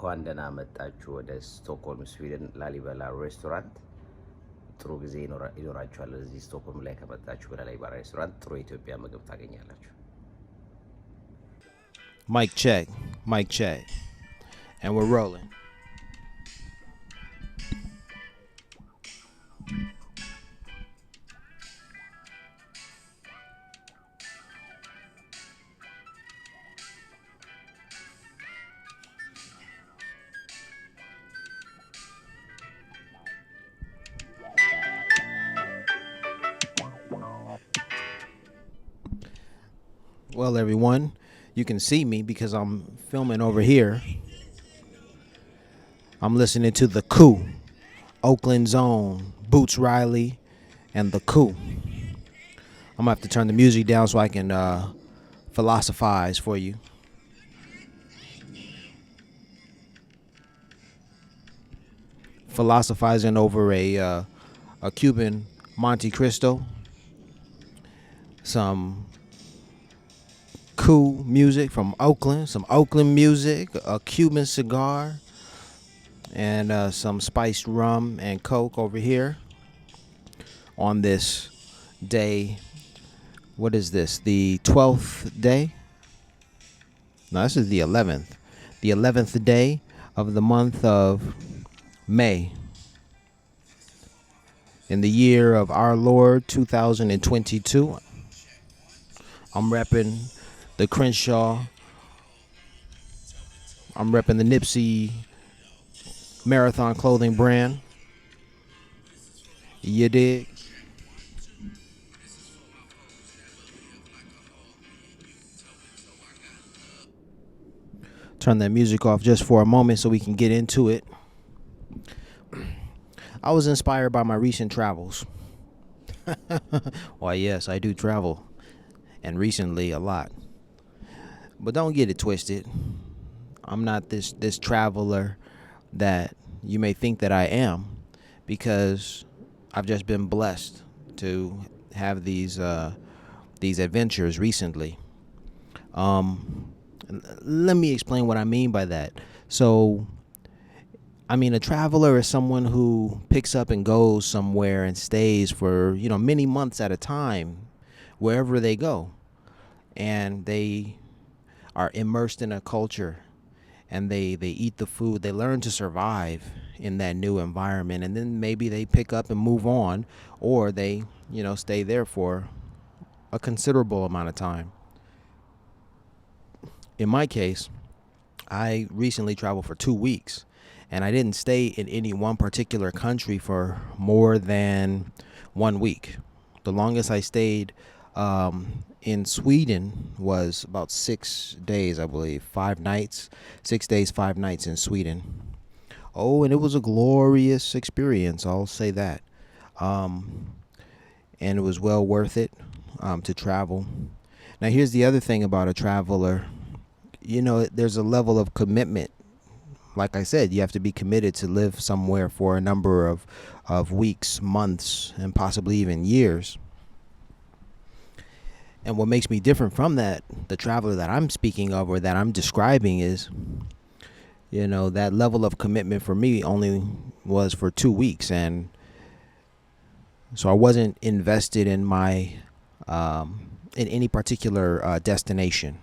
እንኳን ደህና መጣችሁ ወደ ስቶክሆልም ስዊድን ላሊበላ ሬስቶራንት። ጥሩ ጊዜ ይኖራችኋል። እዚህ ስቶክሆልም ላይ ከመጣችሁ በላሊበላ ሬስቶራንት ጥሩ የኢትዮጵያ ምግብ ታገኛላችሁ። Mic check, mic check, and we're rolling. Well, everyone, you can see me because I'm filming over here. I'm listening to The Coup, Oakland's own Boots Riley and The Coup. I'm gonna have to turn the music down so I can philosophize for you. Philosophizing over a Cuban Monte Cristo, some cool music from Oakland, some Oakland music, a Cuban cigar, and some spiced rum and Coke over here on this day. What is this? The 12th day? No, this is the 11th. The 11th day of the month of May. In the year of our Lord 2022. I'm repping the Crenshaw. I'm repping the Nipsey Marathon clothing brand. You dig? Turn that music off just for a moment so we can get into it. I was inspired by my recent travels. Why, yes, I do travel. And recently a lot. But don't get it twisted. I'm not this traveler that you may think that I am, because I've just been blessed to have these adventures recently. Let me explain what I mean by that. So, I mean, a traveler is someone who picks up and goes somewhere and stays for, many months at a time, wherever they go. And they are immersed in a culture, and they eat the food. They learn to survive in that new environment, and then maybe they pick up and move on, or they stay there for a considerable amount of time. In my case, I recently traveled for 2 weeks, and I didn't stay in any one particular country for more than 1 week. The longest I stayed in Sweden was about 6 days, I believe. 5 nights, 6 days, 5 nights in Sweden. Oh, and it was a glorious experience, I'll say that. And it was well worth it to travel. Now, here's the other thing about a traveler. There's a level of commitment. Like I said, you have to be committed to live somewhere for a number of weeks, months, and possibly even years. And what makes me different from that, the traveler that I'm speaking of or that I'm describing, is, that level of commitment for me only was for 2 weeks. And so I wasn't invested in in any particular destination.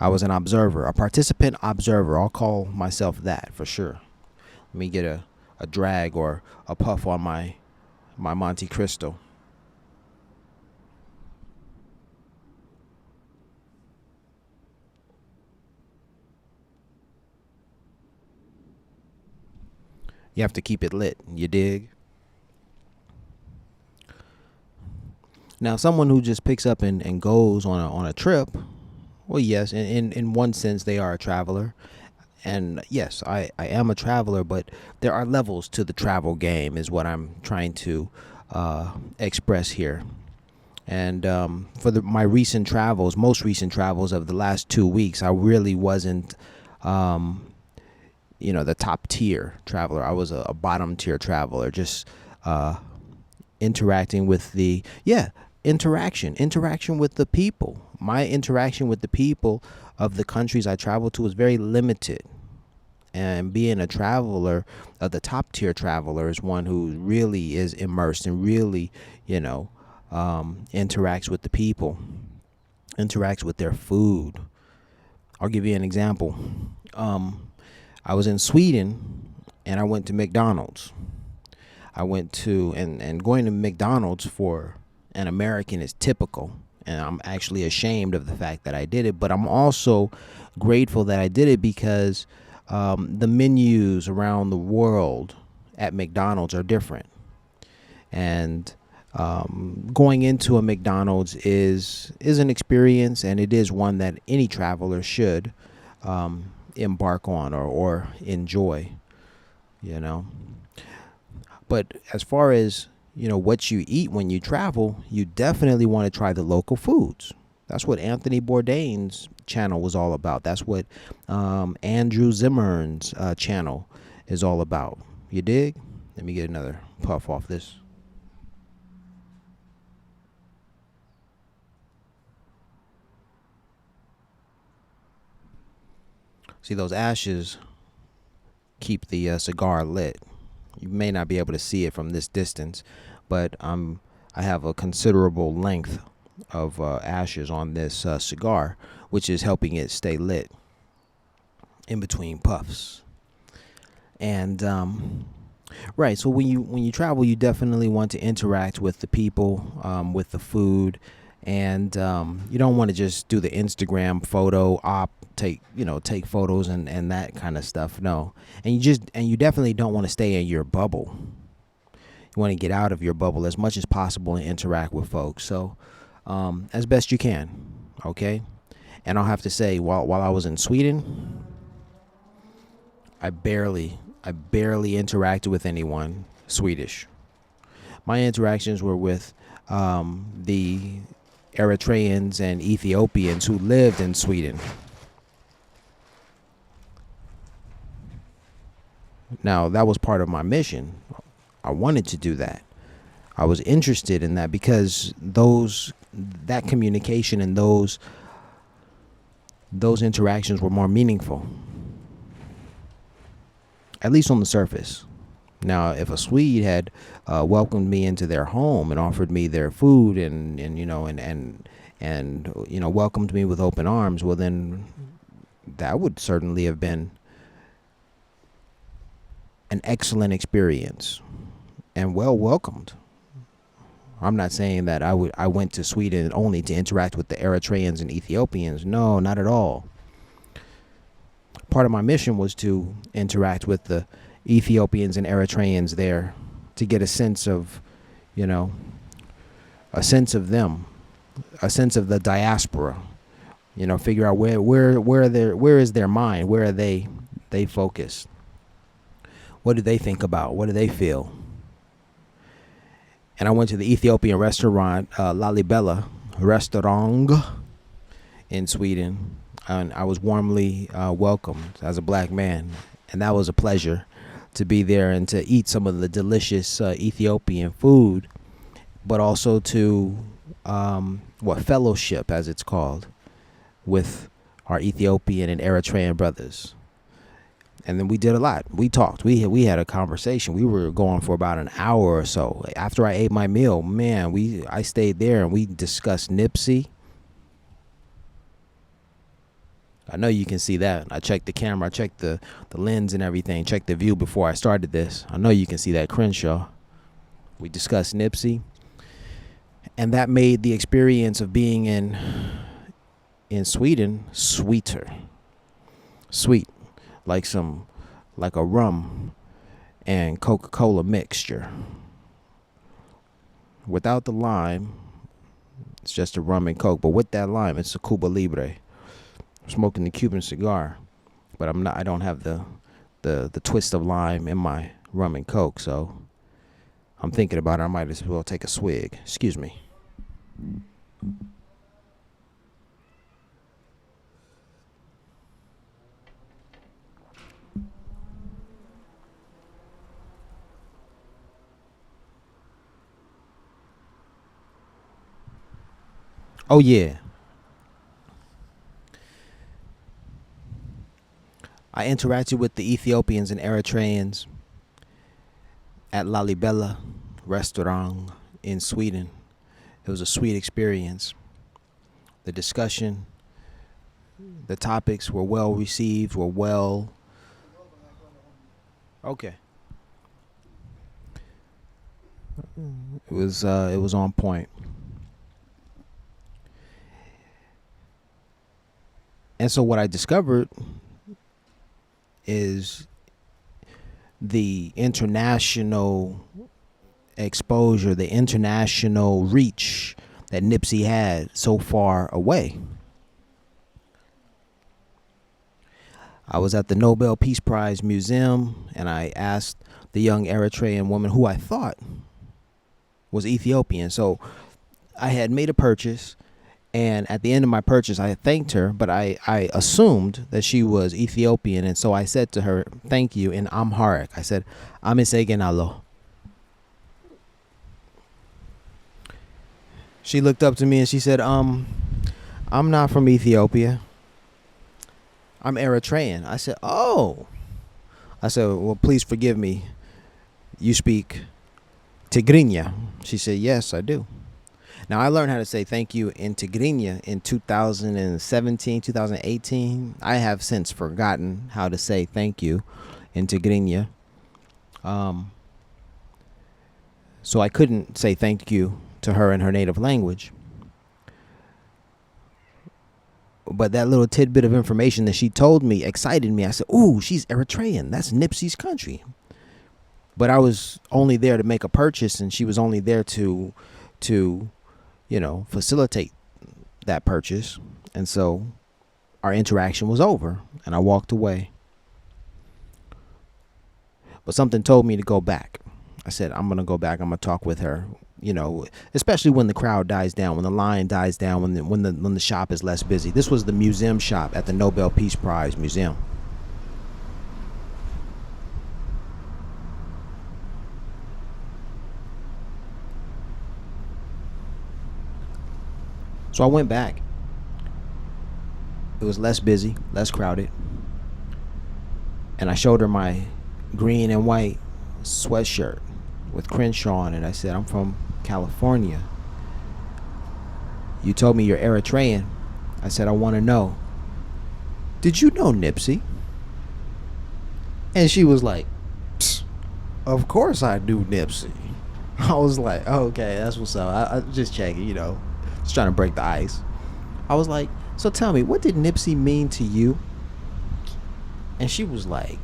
I was an observer, a participant observer. I'll call myself that for sure. Let me get a drag or a puff on my Monte Cristo. You have to keep it lit, you dig? Now, someone who just picks up and goes on a trip, well, yes, in one sense, they are a traveler. And yes, I am a traveler, but there are levels to the travel game, is what I'm trying to express here. And for my most recent travels of the last 2 weeks, I really wasn't the top tier traveler. I was a bottom tier traveler, just interacting with interaction with the people. My interaction with the people of the countries I traveled to was very limited. And being a traveler, the top tier traveler, is one who really is immersed and really, interacts with the people, interacts with their food. I'll give you an example. I was in Sweden and I went to McDonald's. I went to, and going to McDonald's for an American is typical. And I'm actually ashamed of the fact that I did it, but I'm also grateful that I did it because the menus around the world at McDonald's are different. And going into a McDonald's is an experience, and it is one that any traveler should embark on or enjoy, But as far as, what you eat when you travel, you definitely want to try the local foods. That's what Anthony Bourdain's channel was all about. That's what Andrew Zimmern's channel is all about. You dig? Let me get another puff off this. See, those ashes keep the cigar lit. You may not be able to see it from this distance, but I have a considerable length of ashes on this cigar, which is helping it stay lit in between puffs. And right, so when you travel, you definitely want to interact with the people, with the food, and you don't want to just do the Instagram photo op, take photos and that kind of stuff. No, and you definitely don't want to stay in your bubble. You want to get out of your bubble as much as possible and interact with folks. So as best you can, okay. And I'll have to say, while I was in Sweden, I barely interacted with anyone Swedish. My interactions were with the Eritreans and Ethiopians who lived in Sweden. Now, that was part of my mission. I wanted to do that. I was interested in that because that communication and those interactions were more meaningful, at least on the surface. Now, if a Swede had welcomed me into their home and offered me their food and welcomed me with open arms, well, then that would certainly have been an excellent experience and well welcomed. I'm not saying that I went to Sweden only to interact with the Eritreans and Ethiopians. No, not at all. Part of my mission was to interact with the Ethiopians and Eritreans there to get a sense of them, a sense of the diaspora, figure out where is their mind, where are they focused, what do they think about, what do they feel. And I went to the Ethiopian restaurant, Lalibela Restaurang in Sweden, and I was warmly welcomed as a black man, and that was a pleasure to be there and to eat some of the delicious Ethiopian food, but also to fellowship, as it's called, with our Ethiopian and Eritrean brothers. And then we did a lot. We talked. We had a conversation. We were going for about an hour or so. After I ate my meal, man, I stayed there and we discussed Nipsey. I know you can see that. I checked the camera. I checked the lens and everything. Checked the view before I started this. I know you can see that, Crenshaw. We discussed Nipsey. And that made the experience of being in Sweden sweeter. Sweet. Like a rum and Coca-Cola mixture. Without the lime, it's just a rum and Coke. But with that lime, it's a Cuba Libre. I'm smoking the Cuban cigar, but I don't have the twist of lime in my rum and Coke. So I'm thinking about it. I might as well take a swig. Excuse me. Oh, yeah. I interacted with the Ethiopians and Eritreans at Lalibela Restaurang in Sweden. It was a sweet experience. The discussion, the topics were well received, were well. Okay. It was on point. And so what I discovered is the international exposure, the international reach that Nipsey had so far away. I was at the Nobel Peace Prize Museum, and I asked the young Eritrean woman who I thought was Ethiopian. So I had made a purchase, and at the end of my purchase, I thanked her, but I assumed that she was Ethiopian, and so I said to her, thank you, in Amharic. I said, Amisegenalo. She looked up to me and she said, I'm not from Ethiopia. I'm Eritrean. I said, oh. I said, well, please forgive me. You speak Tigrinya. She said, yes, I do. Now, I learned how to say thank you in Tigrinya in 2017, 2018. I have since forgotten how to say thank you in Tigrinya. So I couldn't say thank you to her in her native language. But that little tidbit of information that she told me excited me. I said, ooh, she's Eritrean. That's Nipsey's country. But I was only there to make a purchase, and she was only there to facilitate that purchase. And so our interaction was over, and I walked away. But something told me to go back. I said, I'm going to go back. I'm going to talk with her, especially when the crowd dies down, when the line dies down, when the shop is less busy. This was the museum shop at the Nobel Peace Prize Museum. So I went back. It was less busy, less crowded. And I showed her my green and white sweatshirt with Crenshaw on it. I said, I'm from California. You told me you're Eritrean. I said, I want to know, did you know Nipsey? And she was like, of course I do Nipsey. I was like, oh, okay, that's what's up. I just checking, just trying to break the ice. I was like, so tell me, what did Nipsey mean to you? And she was like,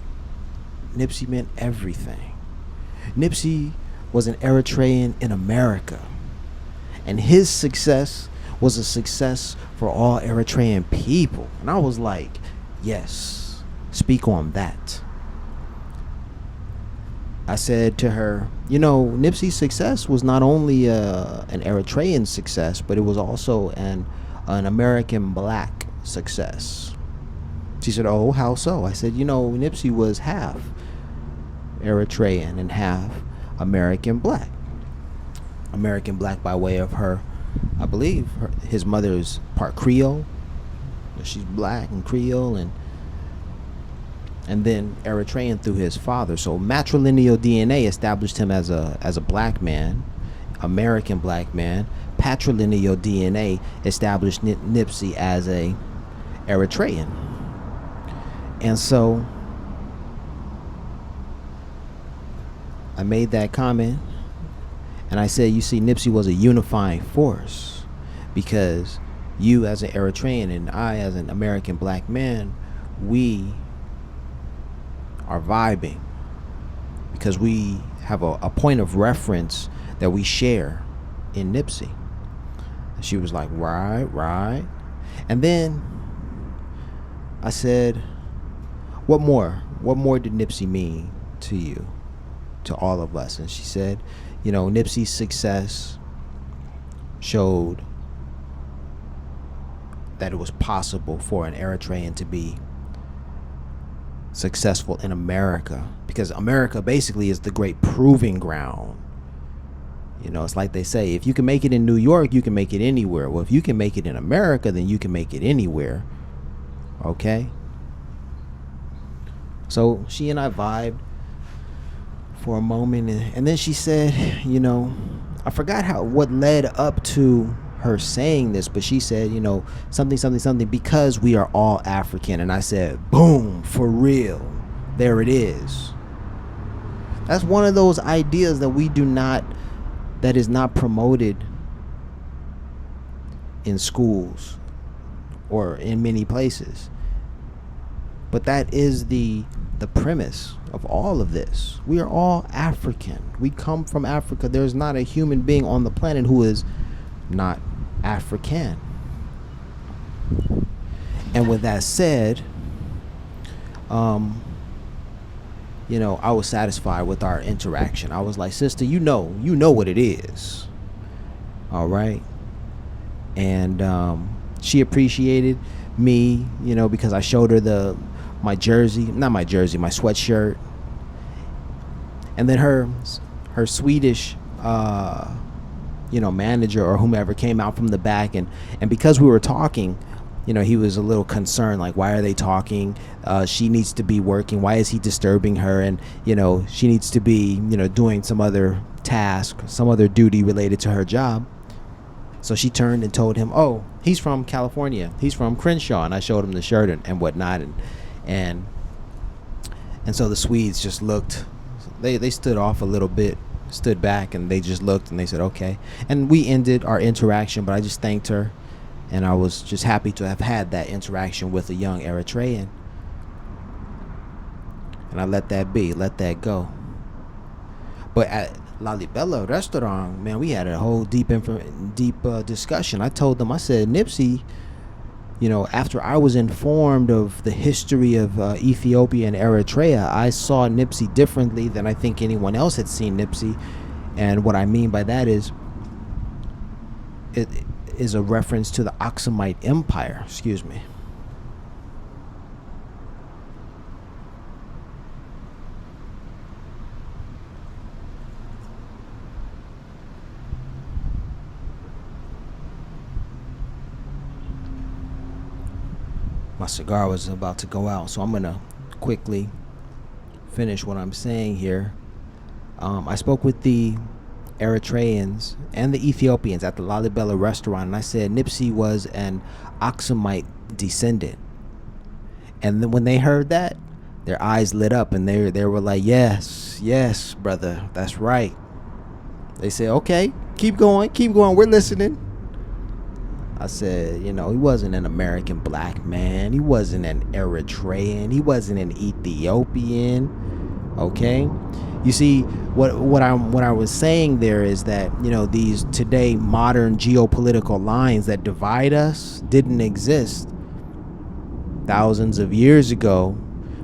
Nipsey meant everything. Nipsey was an Eritrean in America, and his success was a success for all Eritrean people. And I was like, yes, speak on that. I said to her, Nipsey's success was not only an Eritrean success, but it was also an American black success. She said, oh, how so? I said, Nipsey was half Eritrean and half American black. American black by way of her, I believe, his mother's part Creole. She's black and Creole, and then Eritrean through his father. So matrilineal DNA established him as a black man, American black man. Patrilineal DNA established Nipsey as a Eritrean. And so I made that comment, and I said, you see, Nipsey was a unifying force, because you as an Eritrean and I as an American black man, we are vibing because we have a point of reference that we share in Nipsey. She was like, right. And then I said, what more did Nipsey mean to you, to all of us? And she said, Nipsey's success showed that it was possible for an Eritrean to be successful in America, because America basically is the great proving ground. It's like they say, if you can make it in New York, you can make it anywhere. Well, if you can make it in America, then you can make it anywhere. Okay? So she and I vibed for a moment, and then she said, I forgot what led up to her saying this, but she said, something, because we are all African. And I said, boom, for real. There it is. That's one of those ideas that is not promoted in schools or in many places. But that is the premise of all of this. We are all African. We come from Africa. There's not a human being on the planet who is not African. And with that said, I was satisfied with our interaction. I was like, sister, you know what it is. All right. And she appreciated me, because I showed her my sweatshirt. And then her Swedish manager or whomever came out from the back, and because we were talking, he was a little concerned, like, why are they talking? She needs to be working. Why is he disturbing her? And she needs to be doing some other task, some other duty related to her job. So she turned and told him, oh, he's from California, he's from Crenshaw. And I showed him the shirt and whatnot, and so the Swedes just looked, they stood off a little bit, stood back, and they just looked, and they said, okay. And we ended our interaction, but I just thanked her, and I was just happy to have had that interaction with a young Eritrean. And I let that go. But at Lalibela Restaurang, man, we had a whole deep discussion. I told them, I said, Nipsey, after I was informed of the history of Ethiopia and Eritrea, I saw Nipsey differently than I think anyone else had seen Nipsey. And what I mean by that is, it is a reference to the Aksumite Empire. Excuse me. My cigar was about to go out, so I'm gonna quickly finish what I'm saying here. I spoke with the Eritreans and the Ethiopians at the Lalibela Restaurant, and I said Nipsey was an Aksumite descendant. And then when they heard that, their eyes lit up, and they were like, yes, brother, that's right. They said, okay, keep going, we're listening. I said, he wasn't an American black man. He wasn't an Eritrean. He wasn't an Ethiopian. Okay? You see, what I was saying there is that, these today modern geopolitical lines that divide us didn't exist thousands of years ago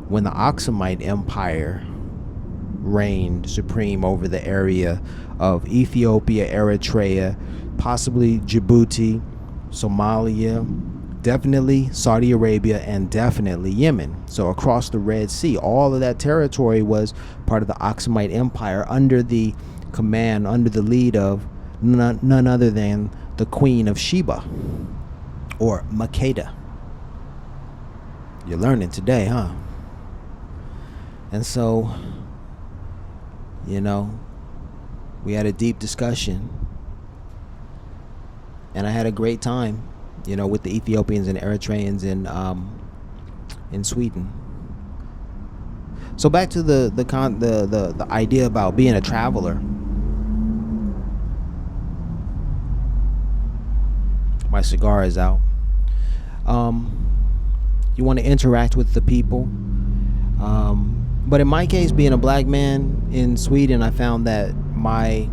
when the Aksumite Empire reigned supreme over the area of Ethiopia, Eritrea, possibly Djibouti, Somalia, definitely Saudi Arabia, and definitely Yemen. So across the Red Sea, all of that territory was part of the Aksumite Empire under the command, under the lead of none other than the Queen of Sheba, or Makeda. You're learning today, huh? And so, we had a deep discussion. And I had a great time, with the Ethiopians and Eritreans in Sweden. So back to the idea about being a traveler. My cigar is out. You want to interact with the people. But in my case, being a black man in Sweden, I found that my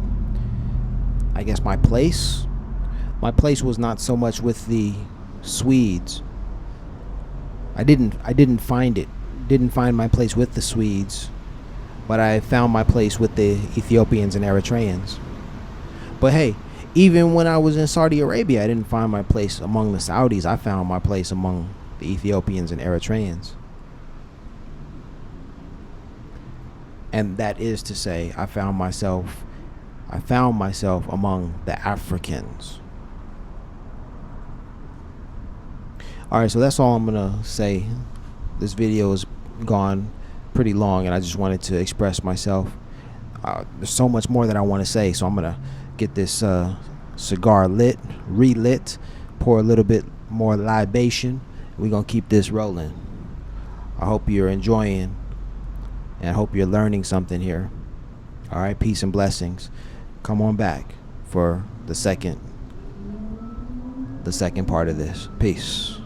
place was not so much with the Swedes. I didn't find my place with the Swedes, but I found my place with the Ethiopians and Eritreans. But hey, even when I was in Saudi Arabia, I didn't find my place among the Saudis. I found my place among the Ethiopians and Eritreans. And that is to say, I found myself among the Africans. All right, so that's all I'm gonna say. This video has gone pretty long, and I just wanted to express myself. There's so much more that I want to say, so I'm going to get this cigar relit, pour a little bit more libation. We're going to keep this rolling. I hope you're enjoying, and I hope you're learning something here. All right, peace and blessings. Come on back for the second part of this. Peace.